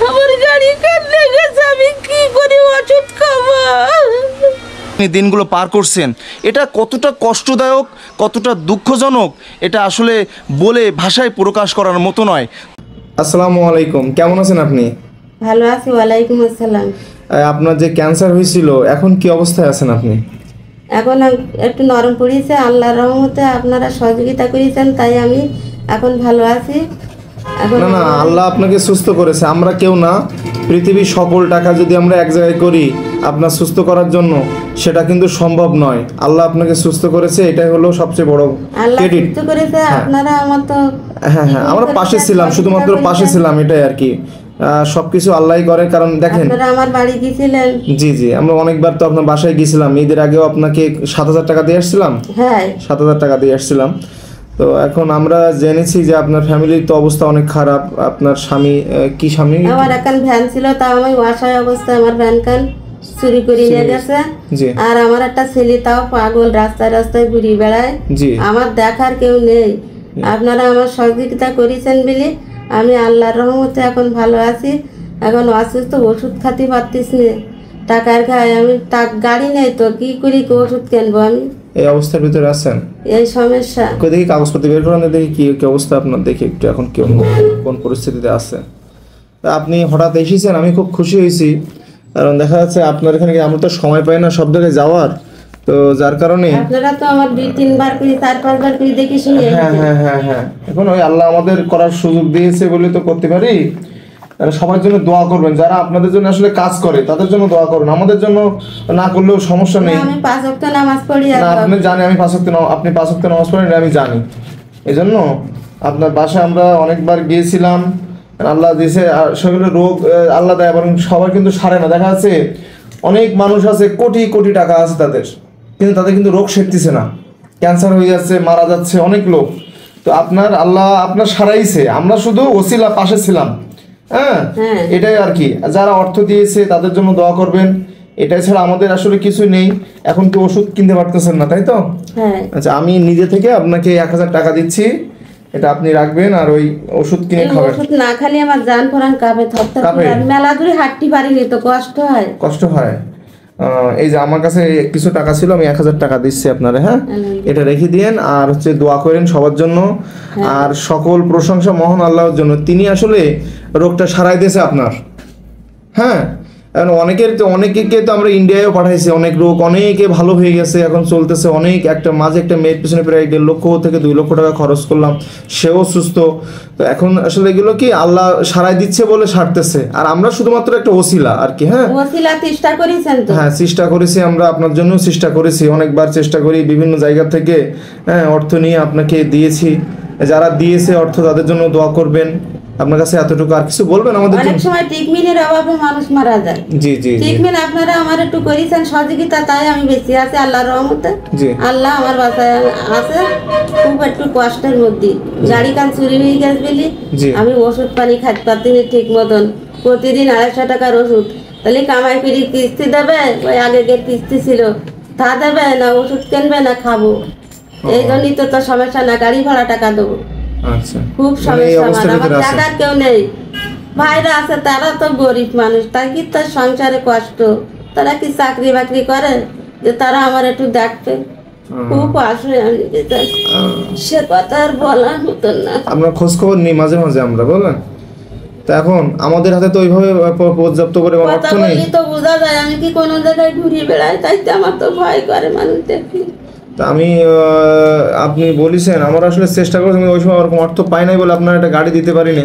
আমার গাড়ি কাটলে গেছে, আমি কি করে ওষুধ খাবো? এই দিনগুলো পার করছেন, এটা কতটা কষ্টদায়ক, কতটা দুঃখজনক, এটা আসলে বলে ভাষায় প্রকাশ করার মতো নয়। আসসালামু আলাইকুম, কেমন আছেন আপনি? ভালো আছি, ওয়ালাইকুম আসসালাম। আপনার যে ক্যান্সার হয়েছিল, এখন কি অবস্থায় আছেন আপনি? এখন একটু নরম পড়েছে, আল্লাহর রহমতে আপনারা সহযোগিতা করেছেন, তাই আমি এখন ভালো আছি। এখন না না, আল্লাহ আপনাকে সুস্থ করেছে, আমরা কেউ না। পৃথিবীর সকল টাকা যদি আমরা এক জায়গায় করি আপনার সুস্থ করার জন্য, সেটা কিন্তু সম্ভব নয়। আল্লাহ আপনাকে সুস্থ করেছে, এটাই হলো সবচেয়ে বড় আল্লাহ ক্রেডিট। সুস্থ করেছে, আপনারা আমার তো হ্যাঁ হ্যাঁ, আমরা পাশে ছিলাম, শুধুমাত্র পাশে ছিলাম, এটাই আর কি। সবকিছু আল্লাহই করে, কারণ দেখেন আপনারা আমার বাড়ি গিয়েছিলেন। জি জি, আমরা অনেকবার তো আপনার বাসায় গিয়েছিলাম, ঈদের আগেও আপনাকে 7,000 টাকা দিয়ে আসছিলাম। হ্যাঁ, 7,000 টাকা দিয়ে আসছিলাম। তো এখন আমরা জেনেছি যে আপনার ফ্যামিলির তো অবস্থা অনেক খারাপ। আপনার স্বামী কি স্বামী? আমার এখন ভ্যান ছিল, তাও আমি অসহায় অবস্থায় আমার ভ্যান কান চুরি করে নিয়ে গেছে। জি আর আমার একটা ছেলে তাও পাগল, রাস্তায় রাস্তায় ঘুরে বেড়ায়। জি, আমার দেখার কেউ নেই। আপনারা আমার সহযোগিতা করেছেন বলে আমি আল্লাহর রহমতে এখন ভালো আছি। এখন অসুস্থ, ওষুধ খাতে পারতিস না, টাকার খায় আমি, গাড়ি নেই তো কি করি, ওষুধ কিনবো আমি? এই অবস্থার ভিতরে আছেন, এই সমস্যা। কই দেখি কাগজপত্র বের করেন, দেখি কি কি অবস্থা আপনার, দেখি একটু এখন কোন পরিস্থিতিতে আছে। তা আপনি হঠাৎ এসেছেন, আমি খুব খুশি হয়েছি, কারণ দেখা যাচ্ছে আপনার এখানে আমরা তো সময় পাই না সব জায়গায় যাওয়ার, তো যার কারণে আপনারা তো আমার 2-3 বার করে 4-5 বার করে দেখে শুনে হ্যাঁ হ্যাঁ হ্যাঁ হ্যাঁ, এখন ওই আল্লাহ আমাদের করার সুযোগ দিয়েছে বলে তো করতে পারি। আর সবার জন্য দোয়া করবেন, যারা আপনাদের জন্য আসলে কাজ করে তাদের জন্য দোয়া করুন, আমাদের জন্য না করলেও সমস্যা নেই। আমি 5 ওয়াক্ত নামাজ পড়ি। না, আপনি জানেন আমি 5 ওয়াক্ত আপনি 5 ওয়াক্ত নামাজ পড়েন, আমি জানি। এই জন্য আপনার বাসায় আমরা অনেকবার গিয়েছিলাম, আল্লাহ দিয়েছে। আর সেগুলো রোগ আল্লাহ দেয়, বরং সবার কিন্তু সারে না। দেখা যাচ্ছে অনেক মানুষ আছে, কোটি কোটি টাকা আছে তাদের, কিন্তু তাদের কিন্তু রোগ সেরতেছে না, ক্যান্সার হয়ে যাচ্ছে, মারা যাচ্ছে অনেক লোক। তো আপনার আল্লাহ আপনার সারাইছে, আমরা শুধু ওসিলা পাশে ছিলাম। হ্যাঁ, এটাই আর কি। যারা অর্থ দিয়েছে তাদের জন্য দোয়া করবেন, এটাই ছাড়া আমাদের আসলে কিছু নেই। এখন কি ওষুধ কিনতে পারতেছেন না, তাই তো? হ্যাঁ। আচ্ছা, আমি নিজে থেকে আপনাকে 1,000 টাকা দিচ্ছি, এটা আপনি রাখবেন, আর ওই ওষুধ কিনে খাবেন। ওষুধ না খালি আমার জান পরান কাঁপে, কাঁপে? মেলা দূরে হাঁটতে পারিনি তো, কষ্ট হয়। কষ্ট হয়। এই যে আমার কাছে কিছু টাকা ছিল, আমি 1,000 টাকা দিচ্ছি আপনারে। হ্যাঁ, এটা রেখে দিয়েন, আর হচ্ছে দোয়া করেন সবার জন্য। আর সকল প্রশংসা মহান আল্লাহর জন্য, তিনি আসলে রোগটা সারাই দিয়েছে আপনার। হ্যাঁ, এখন অনেকে তো আমরা ইন্ডিয়ায়ও পাঠাইছি, অনেক রোগ অনেকে ভালো হয়ে গেছে, এখন চলতেছে। অনেক মাঝে একটা মেয়ের পিছনে প্রায় 1.5 লক্ষ থেকে 2 লক্ষ টাকা খরচ করলাম, সেও সুস্থ। তো এখন আসলে এগুলো কি আল্লাহ সারাই দিচ্ছে বলে সারতেছে, আর আমরা শুধুমাত্র একটা ওসিলা আর কি। হ্যাঁ, ওসিলা চেষ্টা করেছেন তো? হ্যাঁ, চেষ্টা করেছি, আমরা আপনার জন্য চেষ্টা করেছি, অনেকবার চেষ্টা করি, বিভিন্ন জায়গা থেকে অর্থ নিয়ে আপনাকে দিয়েছি। যারা দিয়েছে অর্থ তাদের জন্য দোয়া করবেন। আপনার কাছে এতটুকু, আর কিছু বলবেন আমাদের জন্য? অনেক সময় ট্রিটমেন্টের অভাবে মানুষ মারা যায়। জি জি, ট্রিটমেন্ট আপনারা আমার একটু করেছেন সহযোগিতা, তাই আমি বেঁচে আছি আল্লাহর রহমতে। আল্লাহ আমার বাসায় আছে। খুব একটু কষ্টের মধ্যে, গাড়ি কান চুরি হয়ে গেছে বলি আমি ওষুধ পানি খাইতে পারছি না ঠিক মতন। প্রতিদিন 250 টাকার ওষুধ, তাহলে কামাই করে কিস্তি দেবে, ওই আগের কিস্তি ছিল তা দেবে না, ওষুধ কিনবে না খাবো। এই জন্যই তো সমস্যা না, গাড়ি ভাড়া টাকা দেবো। আচ্ছা, খুব সমস্যা। আমার দাদার কেউ নেই, ভাইরা আছে, তারা তো গরিব মানুষ, তাই কি তার সংসারে কষ্ট, তারা কি চাকরি বাকরি করে যে তারা আমার একটু দেখবে? খুব আসলে আমি সে কথা আর বলার মতন না। আমরা খোঁজ খবর নিই মাঝে মাঝে, আমরা বলেন তো। এখন আমাদের হাতে তো ওইভাবে পর্যাপ্ত করে অর্থ নেই, তো বোঝা যায় আমি কি কোনো জায়গায় ঘুরে বেড়াই, তাই তো আমার তো ভয় করে মানুষ দেখি। তা আমি আপনি বলেছেন, আমরা আসলে চেষ্টা করছি, ওই সময় ওরকম অর্থ পাই নাই বলে আপনার একটা গাড়ি দিতে পারিনি।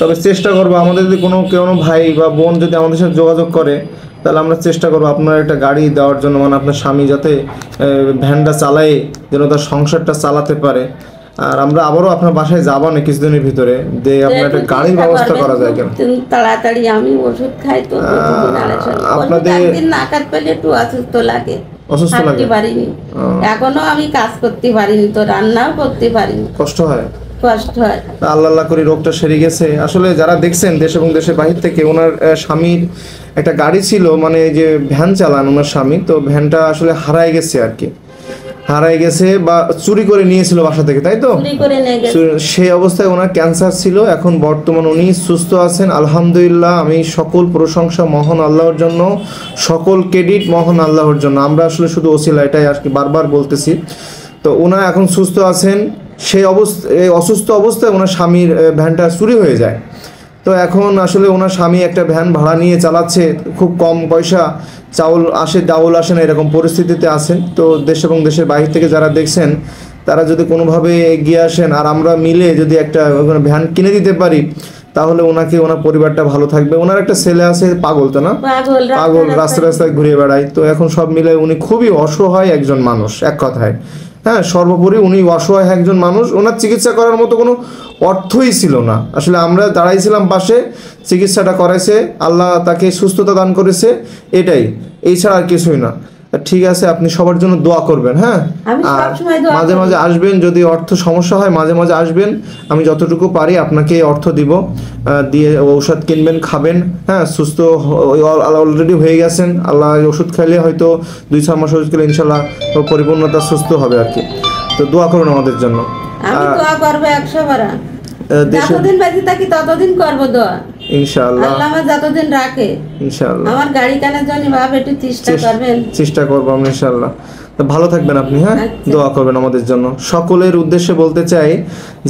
তবে চেষ্টা করবো, আমাদের যদি কোনো ভাই বা বোন যদি আমাদের সাথে যোগাযোগ করে, তাহলে আমরা চেষ্টা করবো আপনার একটা গাড়ি দেওয়ার জন্য, মানে আপনার স্বামী যাতে ভ্যানটা চালায়, যেন তার সংসারটা চালাতে পারে। আর আমরা আবারও আপনার বাসায় যাবো না কিছুদিনের ভিতরে, দিয়ে আপনার একটা গাড়ির ব্যবস্থা করা যায় কেন? তাড়াতাড়ি আমি ওষুধ খাই তো, আপনাদের নাকাত পেলে একটু অসুস্থ লাগে, অসুস্থ লাগে, পারিনি এখনো, আমি কাজ করতে পারিনি তো, রান্নাও করতে পারিনি, কষ্ট হয়। আল্লাহ করে রোগটা সেরে গেছে। আসলে যারা দেখছেন দেশ এবং দেশের বাহির থেকে, ওনার স্বামীর একটা গাড়ি ছিল, মানে যে ভ্যান চালান ওনার স্বামী, তো ভ্যানটা আসলে হারায় গেছে আর কি। হারাই গেছে বা চুরি করে নিয়েছিল বাসা থেকে, তাই তো? চুরি করে নিয়ে গেছে। সেই অবস্থায় ওনার ক্যান্সার ছিল, এখন বর্তমান উনি সুস্থ আছেন আলহামদুলিল্লাহ। আমি সকল প্রশংসা মহান আল্লাহর জন্য, সকল ক্রেডিট মহান আল্লাহর জন্য। আমরা আসলে শুধু ওসিলা, এটাই আর কি বারবার বলতেছি। তো ওনা এখন সুস্থ আছেন। সেই অসুস্থ অবস্থায় ওনার স্বামীর ভ্যানটা চুরি হয়ে যায়। তো এখন আসলে ওনার স্বামী একটা ভ্যান ভাড়া নিয়ে চালাচ্ছে, খুব কম পয়সা, চাউল আসে ডাউল আসে না, এরকম পরিস্থিতিতে আছেন। তো দেশ এবং দেশের বাইরে থেকে যারা দেখছেন তারা যদি কোনোভাবে এগিয়ে আসেন আর আমরা মিলে যদি একটা ভ্যান কিনে দিতে পারি, তাহলে ওনাকে, ওনার পরিবারটা ভালো থাকবে। ওনার একটা ছেলে আছে পাগল, তো না পাগল, রাস্তায় রাস্তায় ঘুরে বেড়ায়। তো এখন সব মিলে উনি খুবই অসহায় একজন মানুষ, এক কথায়। হ্যাঁ, সর্বোপরি উনি অসহায় একজন মানুষ। ওনার চিকিৎসা করার মতো কোনো অর্থই ছিল না। আসলে আমরা দাঁড়াইছিলাম পাশে, চিকিৎসাটা করাইছে, আল্লাহ তাকে সুস্থতা দান করেছে, এটাই, এছাড়া আর কিছুই না। ঠিক আছে, আপনি সবার জন্য দোয়া করবেন। হ্যাঁ, আর মাঝে মাঝে আসবেন, যদি অর্থ সমস্যা হয় মাঝে মাঝে আসবেন। আমি যতটুকু পারি আপনাকে অর্থ দিব, দিয়ে ঔষধ কিনবেন, খাবেন। হ্যাঁ, সুস্থ অলরেডি হয়ে গেছেন, আল্লাহ ওষুধ খাইলে হয়তো 2-6 মাস ওষুধ খেলে ইনশাল্লাহ পরিপূর্ণতা সুস্থ হবে আর কি। তো দোয়া করুন আমাদের জন্য। আমি দোয়া করব 100 বার, যতদিন বেঁচে থাকি ততদিন করব দোয়া ইনশাআল্লাহ। আল্লাহ আমার যতদিন রাখে ইনশাআল্লাহ। আমার গাড়ি কেনার জন্য বাবা একটু চেষ্টা করব আমরা ইনশাআল্লাহ। তো ভালো থাকবেন আপনি। হ্যাঁ, দোয়া করবেন আমাদের জন্য। সকলের উদ্দেশ্যে বলতে চাই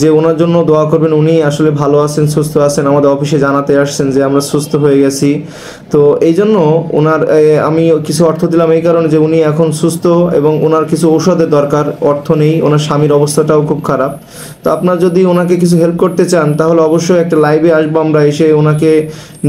যে ওনার জন্য দোয়া করবেন। উনি আসলে ভালো আছেন, সুস্থ আছেন। আমাদের অফিসে জানাতে আসছেন যে আমরা সুস্থ হয়ে গেছি। তো এই জন্য ওনার আমি কিছু অর্থ দিলাম এই কারণে যে উনি এখন সুস্থ এবং ওনার কিছু ঔষধের দরকার, অর্থ নেই, ওনার স্বামীর অবস্থাটাও খুব খারাপ। তো আপনার যদি ওনাকে কিছু হেল্প করতে চান তাহলে অবশ্যই একটা লাইভে আসবো আমরা, এসে ওনাকে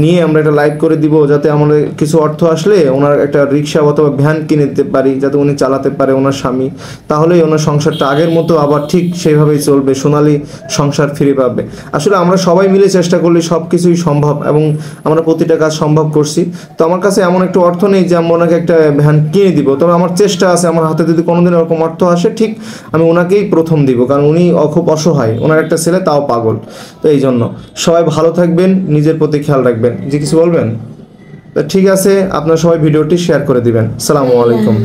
নিয়ে আমরা একটা লাইভ করে দিব, যাতে আমাদের কিছু অর্থ আসলে ওনার একটা রিক্সা অথবা ভ্যান কিনে দিতে পারি, যাতে উনি চালাতে পারে ওনার স্বামী। তাহলেই ওনার সংসারটা আগের মতো আবার ঠিক সেইভাবেই চলবে, সোনালী সংসার ফিরে পাবে। আসলে আমরা সবাই মিলে চেষ্টা করলে সব কিছুই সম্ভব এবং আমরা প্রতিটা কাজ সম্ভব করছি। তো আমার কাছে এমন একটা অর্থ নেই যে আমি ওনাকে একটা ভ্যান কিনে দিব, তবে আমার চেষ্টা আছে। আমার হাতে যদি কোনোদিন এরকম অর্থ আসে ঠিক আমি ওনাকেই প্রথম দিব, কারণ উনি খুব অসহায়, ওনার একটা ছেলে তাও পাগল। তো এই জন্য সবাই ভালো থাকবেন, নিজের প্রতি খেয়াল রাখবেন। যে কিছু বলবেন? ঠিক আছে, আপনারা সবাই ভিডিওটি শেয়ার করে দিবেন। আসসালামু আলাইকুম।